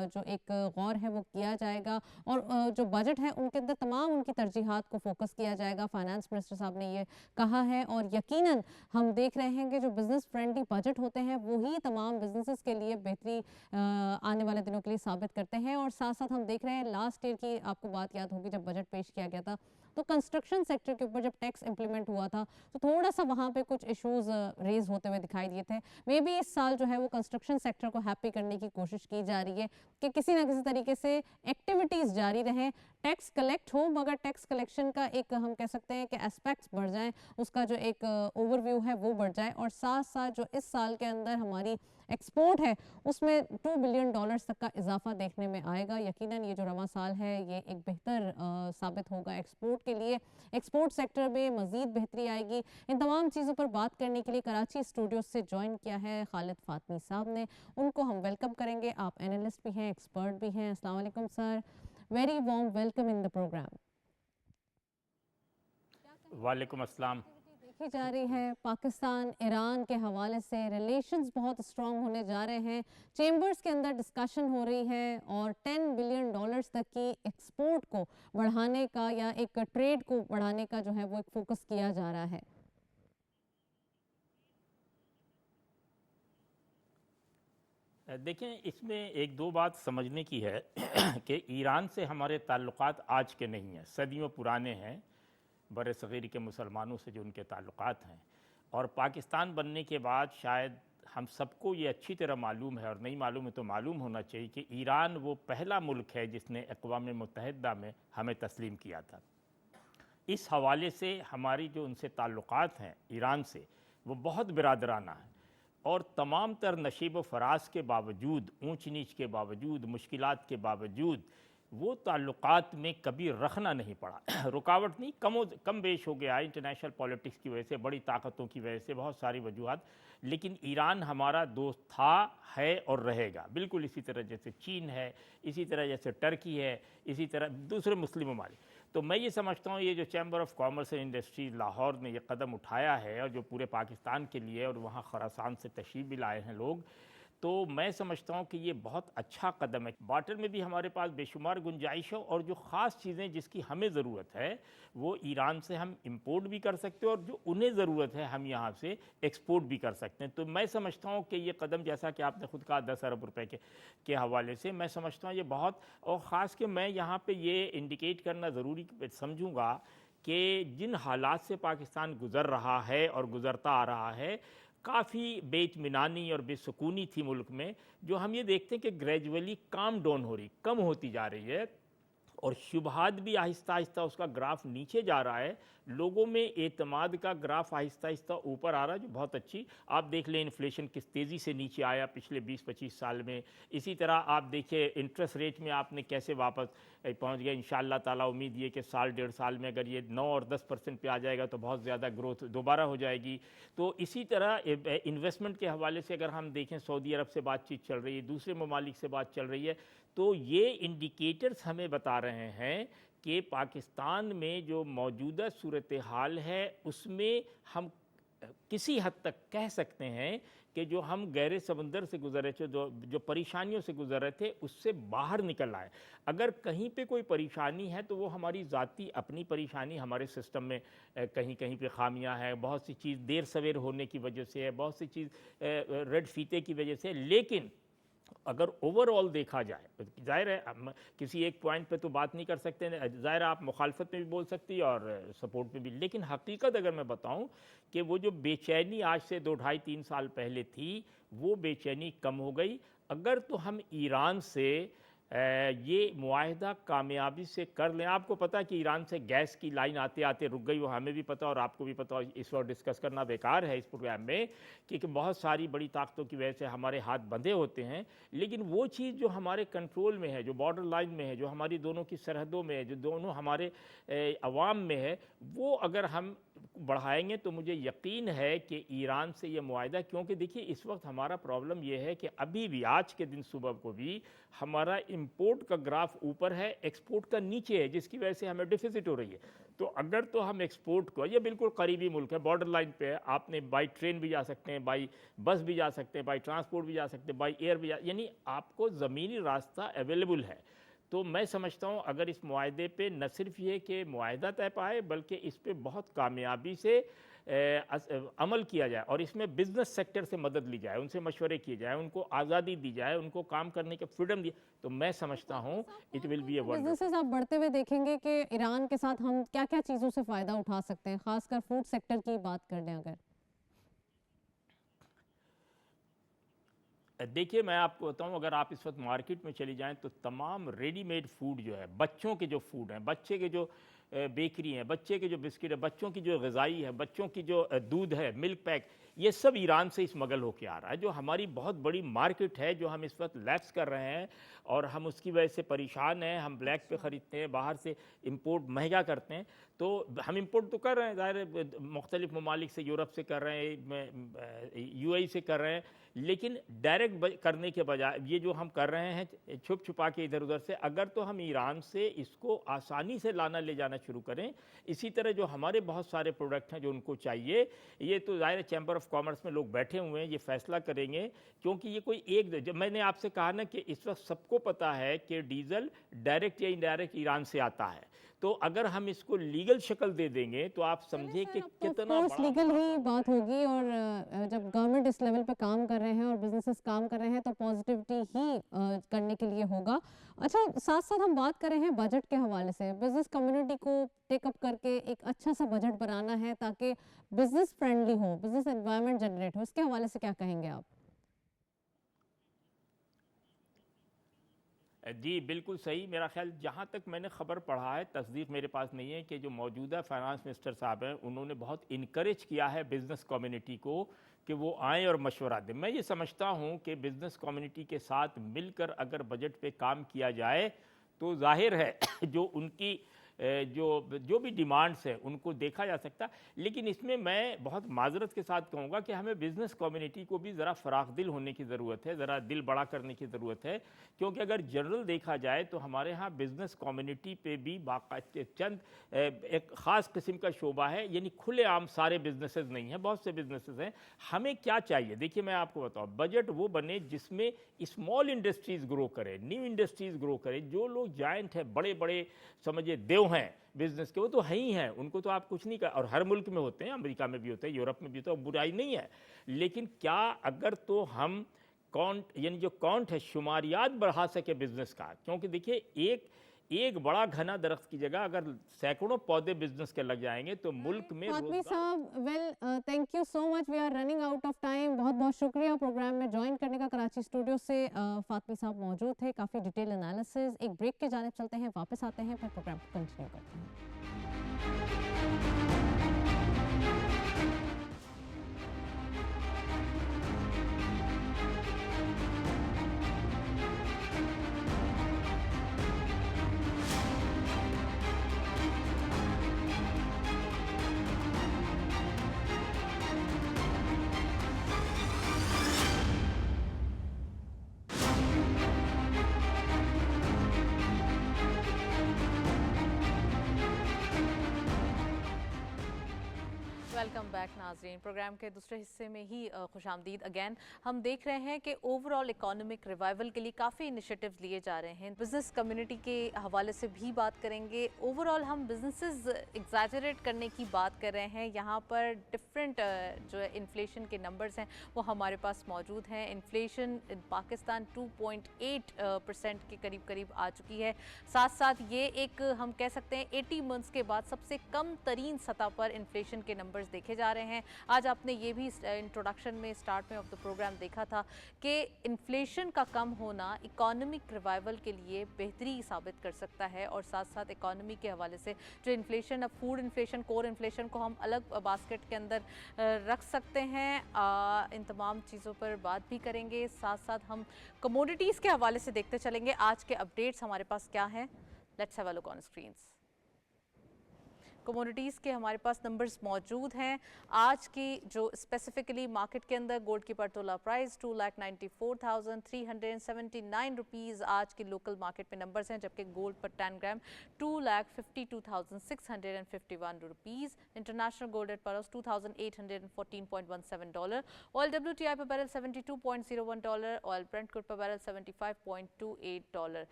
जो एक गौर है वो किया जाएगा, और जो बजट है उनके अंदर तमाम उनकी तरजीहात को फोकस किया जाएगा। फाइनेंस मिनिस्टर साहब ने ये कहा है, और यकीनन हम देख रहे हैं कि जो बिज़नेस फ्रेंडली बजट होते हैं वही तमाम बिजनेसेस के लिए बेहतरी आने वाले दिनों के लिए साबित करते हैं। और साथ साथ हम देख रहे हैं लास्ट ईयर की आपको बात याद होगी, जब बजट पेश किया गया था तो कंस्ट्रक्शन सेक्टर के ऊपर जब टैक्स इंप्लीमेंट हुआ था तो थोड़ा सा वहाँ पे कुछ इश्यूज रेज होते हुए दिखाई दिए थे। मे बी इस साल जो है वो कंस्ट्रक्शन सेक्टर को हैप्पी करने की कोशिश की जा रही है कि किसी ना किसी तरीके से एक्टिविटीज़ जारी रहें, टैक्स कलेक्ट हो, मगर टैक्स कलेक्शन का एक हम कह सकते हैं कि एस्पेक्ट्स बढ़ जाएं, उसका जो एक ओवरव्यू है वो बढ़ जाए, और साथ साथ जो इस साल के अंदर हमारी एक्सपोर्ट है उसमें $2 बिलियन तक का इजाफा देखने में आएगा। यकीनन ये जो रवां साल है ये एक बेहतर साबित होगा एक्सपोर्ट के लिए, एक्सपोर्ट सेक्टर में मज़ीद बेहतरी आएगी। इन तमाम चीज़ों पर बात करने के लिए कराची स्टूडियो से ज्वाइन किया है खालिद फातमी साहब ने, उनको हम वेलकम करेंगे। आप एनालिस्ट भी हैं, एक्सपर्ट भी हैं। अस्सलाम वालेकुम sir, very warm welcome in the programme. वालेकुम अस्सलाम। देखी जा रही है पाकिस्तान ईरान के हवाले से रिलेशंस बहुत स्ट्रॉन्ग होने जा रहे हैं, चेंबर्स के अंदर डिस्कशन हो रही है, और $10 बिलियन तक की एक्सपोर्ट को बढ़ाने का या एक ट्रेड को बढ़ाने का जो है वो एक फोकस किया जा रहा है। देखें, इसमें एक दो बात समझने की है कि ईरान से हमारे ताल्लुकात आज के नहीं हैं, सदियों पुराने हैं। बर-ए-सग़ीर के मुसलमानों से जो उनके ताल्लुकात हैं, और पाकिस्तान बनने के बाद शायद हम सबको ये अच्छी तरह मालूम है, और नहीं मालूम है तो मालूम होना चाहिए कि ईरान वो पहला मुल्क है जिसने अक़वाम मुत्तहिदा में हमें तस्लीम किया था। इस हवाले से हमारी जो उनसे ताल्लुकात हैं ईरान से, वो बहुत बिरादराना है, और तमाम तर नशीब व फराज के बावजूद, ऊंच नीच के बावजूद, मुश्किलात के बावजूद, वो ताल्लुकात में कभी रखना नहीं पड़ा। रुकावट नहीं, कम बेश हो गया इंटरनेशनल पॉलिटिक्स की वजह से, बड़ी ताकतों की वजह से, बहुत सारी वजूहात, लेकिन ईरान हमारा दोस्त था, है और रहेगा। बिल्कुल इसी तरह जैसे चीन है, इसी तरह जैसे टर्की है, इसी तरह दूसरे मुस्लिम ममालिक। तो मैं ये समझता हूँ ये जो chamber of commerce and industry Lahore ने ये कदम उठाया है, और जो पूरे पाकिस्तान के लिए, और वहाँ खुरासान से तशरीफ़ भी लाए हैं लोग, तो मैं समझता हूँ कि ये बहुत अच्छा कदम है। बार्टर में भी हमारे पास बेशुमार गुंजाइश हो, और जो ख़ास चीज़ें जिसकी हमें ज़रूरत है वो ईरान से हम इंपोर्ट भी कर सकते हैं, और जो उन्हें ज़रूरत है हम यहाँ से एक्सपोर्ट भी कर सकते हैं। तो मैं समझता हूँ कि ये कदम, जैसा कि आपने ख़ुद कहा 10 अरब रुपए के हवाले से, मैं समझता हूँ ये बहुत, और ख़ास के मैं यहाँ पर ये इंडिकेट करना ज़रूरी समझूँगा कि जिन हालात से पाकिस्तान गुज़र रहा है और गुज़रता आ रहा है, काफ़ी बेइत्मीनानी और बेसुकूनी थी मुल्क में, जो हम ये देखते हैं कि ग्रेजुअली काम डाउन हो रही, कम होती जा रही है, और शुबहात भी आहिस्ता आहिस्ता उसका ग्राफ नीचे जा रहा है। लोगों में एतमाद का ग्राफ आहिस्ता आहिस्ता ऊपर आ रहा है, जो बहुत अच्छी। आप देख लें इन्फ्लेशन किस तेज़ी से नीचे आया पिछले 20-25 साल में। इसी तरह आप देखिए इंटरेस्ट रेट में आपने कैसे वापस पहुंच गया। इंशाअल्लाह ताला उम्मीद ये कि साल डेढ़ साल में अगर ये 9 और 10% पे आ जाएगा तो बहुत ज़्यादा ग्रोथ दोबारा हो जाएगी। तो इसी तरह इन्वेस्टमेंट के हवाले से अगर हम देखें, सऊदी अरब से बातचीत चल रही है, दूसरे ममालिक से बात चल रही है, तो ये इंडिकेटर्स हमें बता रहे हैं कि पाकिस्तान में जो मौजूदा सूरत हाल है उसमें हम किसी हद तक कह सकते हैं कि जो हम गहरे समंदर से गुजर रहे थे, जो परेशानियों से गुजर रहे थे, उससे बाहर निकल आए। अगर कहीं पे कोई परेशानी है तो वो हमारी ज़ाती अपनी परेशानी, हमारे सिस्टम में कहीं कहीं पे खामियां हैं, बहुत सी चीज़ देर सवेर होने की वजह से है, बहुत सी चीज़ रेड फीते की वजह से। लेकिन अगर ओवरऑल देखा जाए, जाहिर है हम किसी एक पॉइंट पे तो बात नहीं कर सकते, जाहिर है आप मुखालफत में भी बोल सकती है और सपोर्ट में भी, लेकिन हकीकत अगर मैं बताऊं कि वो जो बेचैनी आज से 2-2.5-3 साल पहले थी, वो बेचैनी कम हो गई। अगर तो हम ईरान से ये मुआहिदा कामयाबी से कर लें। आपको पता है कि ईरान से गैस की लाइन आते आते रुक गई, वो हमें भी पता और आपको भी पता, इस वक्त डिस्कस करना बेकार है इस प्रोग्राम में, क्योंकि बहुत सारी बड़ी ताकतों की वजह से हमारे हाथ बंधे होते हैं। लेकिन वो चीज़ जो हमारे कंट्रोल में है, जो बॉर्डर लाइन में है, जो हमारी दोनों की सरहदों में है, जो दोनों हमारे अवाम में है, वो अगर हम बढ़ाएंगे तो मुझे यकीन है कि ईरान से ये मुआहिदा, क्योंकि देखिए इस वक्त हमारा प्रॉब्लम ये है कि अभी भी आज के दिन सुबह को भी हमारा इंपोर्ट का ग्राफ ऊपर है, एक्सपोर्ट का नीचे है, जिसकी वजह से हमें डिफिसिट हो रही है। तो अगर तो हम एक्सपोर्ट को, ये बिल्कुल करीबी मुल्क है, बॉर्डर लाइन पे है, आपने बाई ट्रेन भी जा सकते हैं, बाई बस भी जा सकते हैं, बाई ट्रांसपोर्ट भी जा सकते हैं, बाई एयर भी यानी आपको ज़मीनी रास्ता अवेलेबल है। तो मैं समझता हूँ अगर इस मुआहदे पे न सिर्फ ये कि मुआहदा तय पाए, बल्कि इस पे बहुत कामयाबी से अमल किया जाए और इसमें बिजनेस सेक्टर से मदद ली जाए, उनसे मशवरे किए जाए, उनको आज़ादी दी जाए, उनको काम करने के फ्रीडम दी, तो मैं समझता हूँ it will be a wonder. Businesses आप बढ़ते हुए देखेंगे कि ईरान के साथ हम क्या क्या चीज़ों से फ़ायदा उठा सकते हैं, खासकर फूड सेक्टर की बात कर लें अगर। देखिए मैं आपको बताऊं, अगर आप इस वक्त मार्केट में चली जाएं तो तमाम रेडीमेड फूड जो है, बच्चों के जो फूड हैं, बच्चे के जो बेकरी हैं, बच्चे के जो बिस्किट है, बच्चों की जो ग़िज़ाई है, बच्चों की जो दूध है, मिल्क पैक, ये सब ईरान से स्मगल होके आ रहा है, जो हमारी बहुत बड़ी मार्केट है, जो हम इस वक्त लैप्स कर रहे हैं और हम उसकी वजह से परेशान हैं। हम ब्लैक पे ख़रीदते हैं, बाहर से इंपोर्ट महंगा करते हैं। तो हम इंपोर्ट तो कर रहे हैं, ज़ाहिर मुख्तलिफ़ ममालिक से, यूरोप से कर रहे हैं, UAE से कर रहे हैं, लेकिन डायरेक्ट करने के बजाय ये जो हम कर रहे हैं छुप छुपा के इधर उधर से, अगर तो हम ईरान से इसको आसानी से लाना ले जाना शुरू करें, इसी तरह जो हमारे बहुत सारे प्रोडक्ट हैं जो उनको चाहिए, ये तो ज़ाहिर चैम्बर ऑफ कॉमर्स में लोग बैठे हुए हैं, ये फैसला करेंगे, क्योंकि ये कोई एक, जब मैंने आपसे कहा ना कि इस वक्त सबको पता है कि डीज़ल डायरेक्ट या इनडायरेक्ट ईरान से आता है, तो अगर हम इसको लीगल शक्ल दे देंगे तो आप समझिए कि कितना ऑफ बड़ा लीगल ही बात होगी, और जब गवर्नमेंट इस लेवल पे काम कर रहे हैं और बिजनेसेस काम कर रहे हैं तो पॉजिटिविटी ही करने के लिए होगा। अच्छा, साथ साथ हम बात कर रहे हैं बजट के हवाले से, बिजनेस कम्युनिटी को टेकअप करके एक अच्छा सा बजट बनाना है ताकि बिजनेस फ्रेंडली हो, बिजनेस एनवायरनमेंट जनरेट हो, इसके हवाले से क्या कहेंगे आप? जी बिल्कुल सही। मेरा ख्याल जहाँ तक मैंने ख़बर पढ़ा है, तस्दीक मेरे पास नहीं है, कि जो मौजूदा फाइनेंस मिनिस्टर साहब हैं उन्होंने बहुत इनकरेज किया है बिज़नेस कम्युनिटी को कि वो आएँ और मशवरा दें। मैं ये समझता हूँ कि बिज़नेस कम्युनिटी के साथ मिलकर अगर बजट पे काम किया जाए तो जाहिर है जो उनकी जो भी डिमांड्स हैं उनको देखा जा सकता है। लेकिन इसमें मैं बहुत माजरत के साथ कहूँगा कि हमें बिज़नेस कम्युनिटी को भी ज़रा फ़राख दिल होने की ज़रूरत है, ज़रा दिल बड़ा करने की ज़रूरत है, क्योंकि अगर जनरल देखा जाए तो हमारे यहाँ बिज़नेस कम्युनिटी पे भी बाकायदा चंद एक ख़ास किस्म का शोबा है, यानी खुलेआम सारे बिजनेसेस नहीं हैं, बहुत से बिजनेसेस हैं। हमें क्या चाहिए, देखिए मैं आपको बताऊँ, बजट वो बने जिसमें स्मॉल इंडस्ट्रीज़ ग्रो करें, न्यू इंडस्ट्रीज़ ग्रो करें। जो लोग जायंट हैं, बड़े बड़े समझिए देव हैं बिजनेस के, वो तो है ही हैं, उनको तो आप कुछ नहीं कर, और हर मुल्क में होते हैं, अमेरिका में भी होते हैं, यूरोप में भी होते हैं, बुराई नहीं है। लेकिन क्या अगर तो हम काउंट यानी जो काउंट है, शुमारियात बढ़ा सके बिजनेस का, क्योंकि देखिए एक बड़ा घना दरख्त की जगह अगर सैकड़ों पौधे बिजनेस के लग जाएंगे तो मुल्क में फातमी रोजगार। साहब, well thank you so much, we are running out of time. बहुत बहुत शुक्रिया प्रोग्राम में ज्वाइन करने का। कराची स्टूडियो से फातमी साहब मौजूद थे, काफ़ी डिटेल एनालिसिस। एक ब्रेक के जानिब चलते हैं, वापस आते हैं, फिर प्रोग्राम को कंटिन्यू करते हैं। वेलकम बैक नाजरीन। प्रोग्राम के दूसरे हिस्से में ही खुशामदीद अगेन। हम देख रहे हैं कि ओवरऑल इकोनॉमिक रिवाइवल के लिए काफ़ी इनिशिएटिव्स लिए जा रहे हैं। बिजनेस कम्युनिटी के हवाले से भी बात करेंगे। ओवरऑल हम बिजनेसेस एग्जैजरेट करने की बात कर रहे हैं। यहाँ पर डिफरेंट जो है इन्फ्लेशन के नंबर्स हैं वो हमारे पास मौजूद हैं। इन्फ्लेशन इन पाकिस्तान 2.8% के करीब करीब आ चुकी है। साथ साथ ये एक हम कह सकते हैं 80 मंथ्स के बाद सबसे कम तरीन सतह पर इन्फ्लेशन के नंबर्स देखे जा रहे हैं। आज आपने ये भी इंट्रोडक्शन में स्टार्ट में ऑफ द प्रोग्राम देखा था कि इन्फ्लेशन का कम होना इकोनॉमिक रिवाइवल के लिए बेहतरी साबित कर सकता है। और साथ साथ इकोनॉमी के हवाले से जो इन्फ्लेशन, अब फूड इन्फ्लेशन, कोर इन्फ्लेशन को हम अलग बास्केट के अंदर रख सकते हैं। इन तमाम चीज़ों पर बात भी करेंगे। साथ साथ हम कमोडिटीज़ के हवाले से देखते चलेंगे आज के अपडेट्स हमारे पास क्या हैं। Let's have a look on screens. Commodities के हमारे पास नंबर्स मौजूद हैं। आज की जो स्पेसिफिकली मार्केट के अंदर गोल्ड की पर तोला प्राइस 2,94,379 रुपीज़ आज की लोकल मार्केट में नंबर्स हैं, जबकि गोल्ड पर 10 gram 2,52,651 rupees. International gold rate पर $2,814.17। ऑयल WTI पर बैरल $72.01। ऑयल ब्रेंट क्रूड पर बैरल $75.28।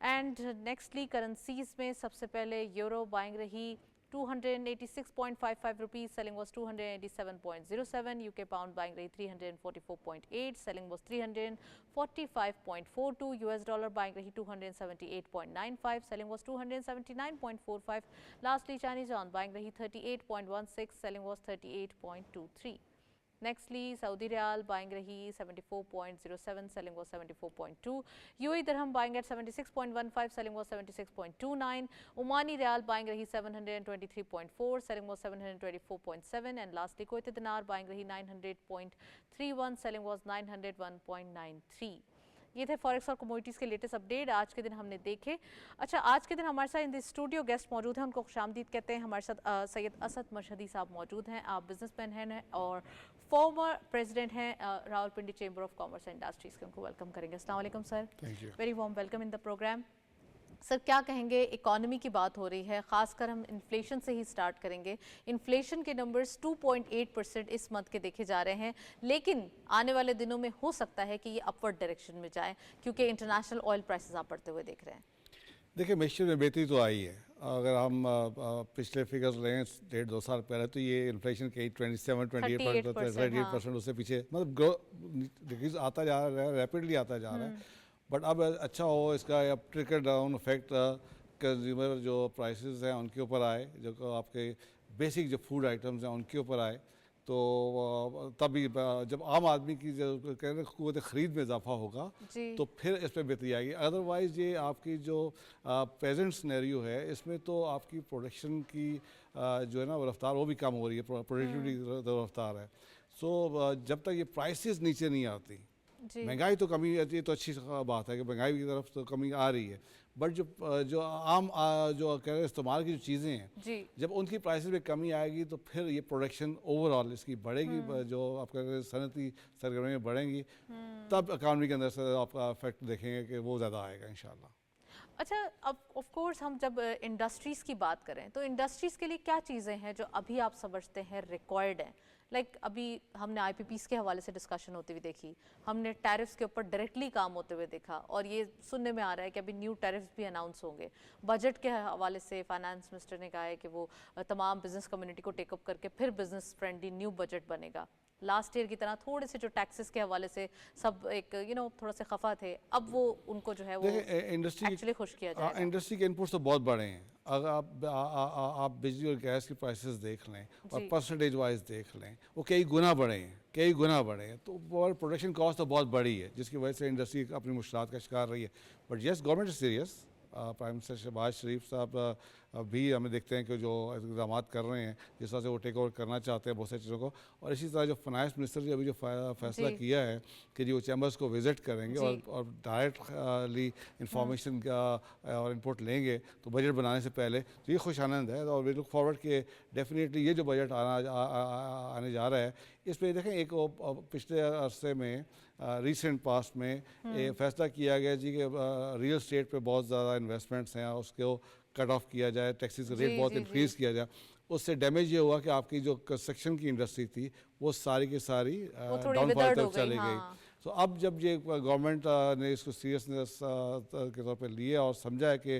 एंड नेक्स्टली करेंसीज में सबसे पहले यूरो बाइंग रही 286.55 rupees, selling was 287.07। UK pound buying रही 344.8, selling was 345.42। US dollar buying रही 278.95, selling was 279.45। Lastly Chinese yuan buying रही 38.16, selling was 38.23। Nextly Saudi riyal buying रही 74.07, selling was 74.2। UAE dirham buying at 76.15, selling was 76.29। Omani riyal buying रही 723.4, selling was 724.7। And lastly Kuwaiti dinar buying रही 900.31, सेलिंग was 901.93। ये थे फॉरेक्स और कमोडिटीज़ के लेटेस्ट अपडेट आज के दिन हमने देखे। अच्छा, आज के दिन हमारे साथ इन द स्टूडियो गेस्ट मौजूद हैं, उनको खुशामदीद कहते हैं। हमारे साथ सैयद असद मशहदी साहब मौजूद हैं। आप बिजनेसमैन हैं और फॉर्मर प्रेसिडेंट हैं Rawalpindi chamber of commerce and industries के। उनको वेलकम करेंगे। अस्सलाम वालेकुम sir, very warm welcome in the program. Sir क्या कहेंगे, इकॉनमी की बात हो रही है, ख़ासकर हम इन्फ्लेशन से ही स्टार्ट करेंगे। इन्फ्लेशन के नंबर्स 2.8% इस मंथ के देखे जा रहे हैं, लेकिन आने वाले दिनों में हो सकता है कि ये अपवर्ड डायरेक्शन में जाए, क्योंकि इंटरनेशनल ऑयल प्राइसेस आप बढ़ते हुए देख रहे हैं। देखिए, मिक्सचर में बेहतरी तो आई है अगर हम पिछले फिगर्स लें 1.5-2 साल पहले तो ये इन्फ्लेशन कहीं 27-28% उससे पीछे मतलब डिक्रीज आता जा रहा है, रैपिडली आता जा रहा है। बट अब अच्छा हो इसका अब ट्रिकल डाउन इफेक्ट कंज्यूमर जो प्राइसेस हैं उनके ऊपर आए, जो आपके बेसिक जो फूड आइटम्स हैं उनके ऊपर आए, तो तभी जब आम आदमी की जो क़ुव्वत ख़रीद में इजाफा होगा तो फिर इस पर बेहतरी आएगी। अदरवाइज़ ये आपकी जो प्रेजेंट सिनेरियो है इसमें तो आपकी प्रोडक्शन की जो है ना रफ्तार वो भी कम हो रही है, प्रोडक्टिविटी रफ्तार है। सो जब तक ये प्राइसेस नीचे नहीं आती, महंगाई तो कमी आती है तो अच्छी बात है कि महंगाई की तरफ तो कमी आ रही है, बट जो आम जो कह रहे इस्तेमाल की जो चीज़ें हैं जब उनकी प्राइसेस में कमी आएगी तो फिर ये प्रोडक्शन ओवरऑल इसकी बढ़ेगी, जो आपका सनती सरगर्मियाँ बढ़ेंगी, तब इकानमी के अंदर से आपका इफेक्ट देखेंगे कि वो ज़्यादा आएगा इंशाल्लाह। अच्छा, अब ऑफ कोर्स हम जब इंडस्ट्रीज़ की बात करें तो इंडस्ट्रीज़ के लिए क्या चीज़ें हैं जो अभी आप समझते हैं रिक्वायर्ड हैं? लाइक अभी हमने IPPs के हवाले से डिस्कशन होती हुई देखी, हमने टैरिफ्स के ऊपर डायरेक्टली काम होते हुए देखा, और ये सुनने में आ रहा है कि अभी न्यू टैरिफ्स भी अनाउंस होंगे। बजट के हवाले से फाइनेंस मिनिस्टर ने कहा है कि वो तमाम बिजनेस कम्युनिटी को टेकअप करके फिर बिजनेस फ्रेंडली न्यू बजट बनेगा। लास्ट ईयर की तरह थोड़े से जो टैक्सेस के हवाले से सब एक थोड़ा से खफा थे, अब वो उनको जो है वो एक्चुअली खुश किया जाएगा। इंडस्ट्री के इनपुट्स तो बहुत बड़े हैं। अगर आप बिजली और गैस की प्राइसेस देख लें और परसेंटेज वाइज देख लें, वो कई गुना बढ़े हैं, तो प्रोडक्शन कॉस्ट तो बहुत बड़ी है जिसकी वजह से इंडस्ट्री अपनी मुश्किलात का शिकार रही है। But yes, government is serious. Prime minister Shehbaz Sharif साहब भी हमें देखते हैं कि जो इक़दाम कर रहे हैं, जिस तरह से वो टेक ओवर करना चाहते हैं बहुत सारी चीज़ों को, और इसी तरह जो फाइनेंस मिनिस्टर ने अभी जो फैसला किया है कि जो चैम्बर्स को विज़िट करेंगे और डायरेक्टली इंफॉर्मेशन का और इनपुट लेंगे तो बजट बनाने से पहले, तो ये खुश आनंद है। और वी लुक फॉरवर्ड कि डेफिनेटली ये जो बजट आने जा रहा है इसमें देखें एक पिछले अरसे में रिसेंट पास्ट में एक फैसला किया गया जी कि रियल स्टेट पे बहुत ज़्यादा इन्वेस्टमेंट्स हैं, उसको कट ऑफ किया जाए, टैक्सेस का रेट बहुत इंक्रीज़ किया जाए। उससे डैमेज ये हुआ कि आपकी जो कंस्ट्रक्शन की इंडस्ट्री थी वो सारी की सारी डाउनफॉल तरफ चली गई। तो अब जब ये गवर्नमेंट ने इसको सीरियसनेस के तौर पे लिया और समझा है कि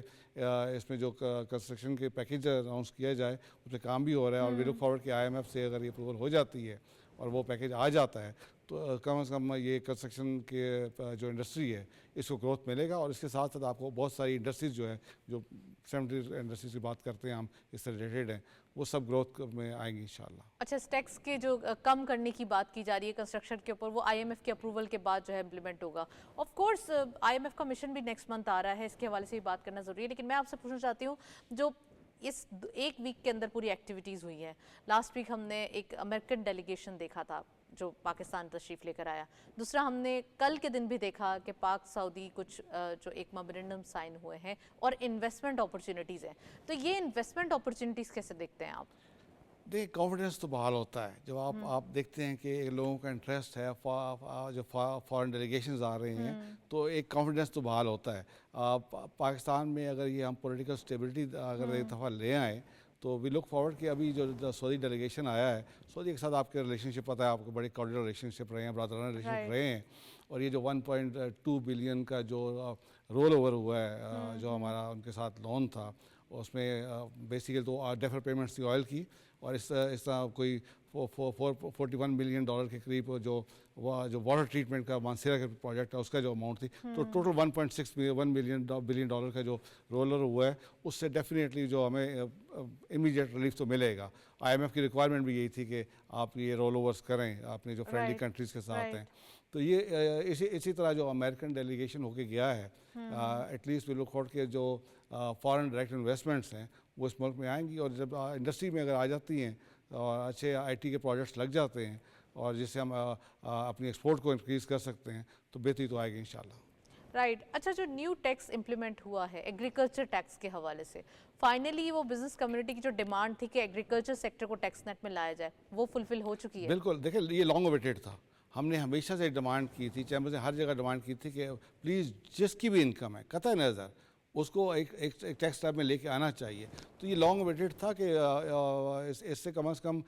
इसमें जो कंस्ट्रक्शन के पैकेज अनाउंस किया जाए उस पर काम भी हो रहा है, और वी लुक फॉरवर्ड कि IMF से अगर ये अप्रूवल हो जाती है और वो पैकेज आ जाता है तो कम से कम ये कंस्ट्रक्शन के जो इंडस्ट्री है इसको ग्रोथ मिलेगा। और इसके साथ साथ आपको बहुत सारी इंडस्ट्रीज़ जो है, जो 70 इंडस्ट्रीज की बात करते हैं हम, इससे रिलेटेड हैं, वो सब ग्रोथ में आएंगी इंशाल्लाह। अच्छा, टैक्स के जो कम करने की बात की जा रही है कंस्ट्रक्शन के ऊपर, वो IMF के अप्रूवल के बाद जो है इम्प्लीमेंट होगा। ऑफ कोर्स IMF का मिशन भी नेक्स्ट मंथ आ रहा है, इसके हवाले से भी बात करना ज़रूरी है। लेकिन मैं आपसे पूछना चाहती हूँ, जो इस एक वीक के अंदर पूरी एक्टिविटीज़ हुई हैं, लास्ट वीक हमने एक अमेरिकन डेलीगेशन देखा था जो पाकिस्तान तशरीफ़ लेकर आया, दूसरा हमने कल के दिन भी देखा कि पाक सऊदी कुछ जो एक मेमोरेंडम साइन हुए हैं और इन्वेस्टमेंट अपॉर्चुनिटीज़ हैं। तो ये इन्वेस्टमेंट अपॉर्चुनिटीज़ कैसे देखते हैं आप? देखिए, कॉन्फिडेंस तो बहाल होता है जब आप देखते हैं कि लोगों का इंटरेस्ट है, जो फॉरेन डेलीगेशंस आ रहे हैं, तो एक कॉन्फिडेंस तो बहाल होता है। पाकिस्तान में अगर ये हम पॉलिटिकल स्टेबिलिटी अगर एक दफ़ा ले आए तो वी लुक फॉरवर्ड कि अभी जो सऊदी डेलीगेशन आया है, सऊदी के साथ आपके रिलेशनशिप पता है, आपको बड़े कॉर्डियल रिलेशनशिप रहे हैं, ब्रदराना रिलेशनशिप रहे हैं, और ये जो 1.2 बिलियन का जो रोल ओवर हुआ है जो हमारा उनके साथ लोन था, उसमें बेसिकली तो डेफर पेमेंट्स थी ऑयल की, और इस तरह कोई $41 बिलियन के करीब जो वाटर ट्रीटमेंट का मानसेरा का प्रोजेक्ट है उसका जो अमाउंट थी, तो टोटल 1.6 बिलियन डॉलर का जो रोलर हुआ है, उससे डेफिनेटली जो हमें इमीडिएट रिलीफ तो मिलेगा। IMF की रिक्वायरमेंट भी यही थी कि आप ये रोल ओवर्स करें अपने जो फ्रेंडली कंट्रीज़ के साथ हैं। तो ये इसी तरह जो अमेरिकन डेलीगेशन होके गया है, एटलीस्ट वी लुक फॉरवर्ड के जो फॉरेन डायरेक्ट इन्वेस्टमेंट्स हैं वो इस मुल्क में आएंगी, और जब इंडस्ट्री में अगर आ जाती हैं और अच्छे IT के प्रोजेक्ट्स लग जाते हैं और जिससे हम अपनी एक्सपोर्ट को इंक्रीज़ कर सकते हैं तो बेहतरी तो आएगी इंशाल्लाह। राइट। अच्छा, जो न्यू टैक्स इम्प्लीमेंट हुआ है एग्रीकल्चर टैक्स के हवाले से, फाइनली वो बिजनेस कम्युनिटी की जो डिमांड थी कि एग्रीकल्चर सेक्टर को टैक्स नेट में लाया जाए, वो फुलफिल हो चुकी है? बिल्कुल। देखिए, ये लॉन्ग अवेटेड था, हमने हमेशा से डिमांड की थी, चैम्बर्स ने हर जगह डिमांड की थी कि प्लीज़ जिसकी भी इनकम है कतई नज़र उसको एक टैक्स स्लैब में लेके आना चाहिए। तो ये लॉन्ग वेटेड था कि इससे कम से कम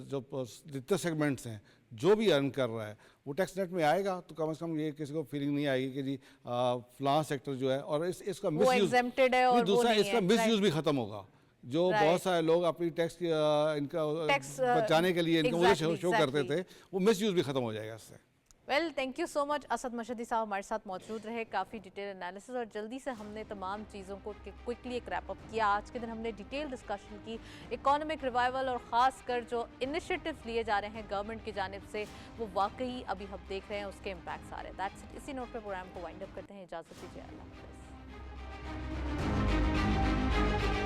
जो जितने सेगमेंट्स हैं जो भी अर्न कर रहा है वो टैक्स नेट में आएगा, तो कम से कम ये किसी को फीलिंग नहीं आएगी कि जी फलां सेक्टर जो है, और इसका वो exempted है और वो दूसरा नहीं इसका है, मिसयूज भी खत्म होगा। जो बहुत सारे लोग अपनी टैक्स इनका बचाने के लिए इनका शो करते थे, वो मिसयूज भी खत्म हो जाएगा इससे। Well, thank you so much. Asad Mashhadi साहब हमारे साथ मौजूद रहे, काफ़ी डिटेल एनालिसिस और जल्दी से हमने तमाम चीज़ों को क्विकली एक रैप अप किया। आज के दिन हमने डिटेल डिस्कशन की इकोनॉमिक रिवाइवल और ख़ासकर जो इनिशिएटिव्स लिए जा रहे हैं गवर्नमेंट की जानिब से, वो वाकई अभी हम देख रहे हैं उसके इम्पैक्ट्स आ रहे हैं। That's it. इसी नोट पर प्रोग्राम को वाइंड अप करते हैं। इजाज़त दीजिए, अल्लाह हाफ़िज़।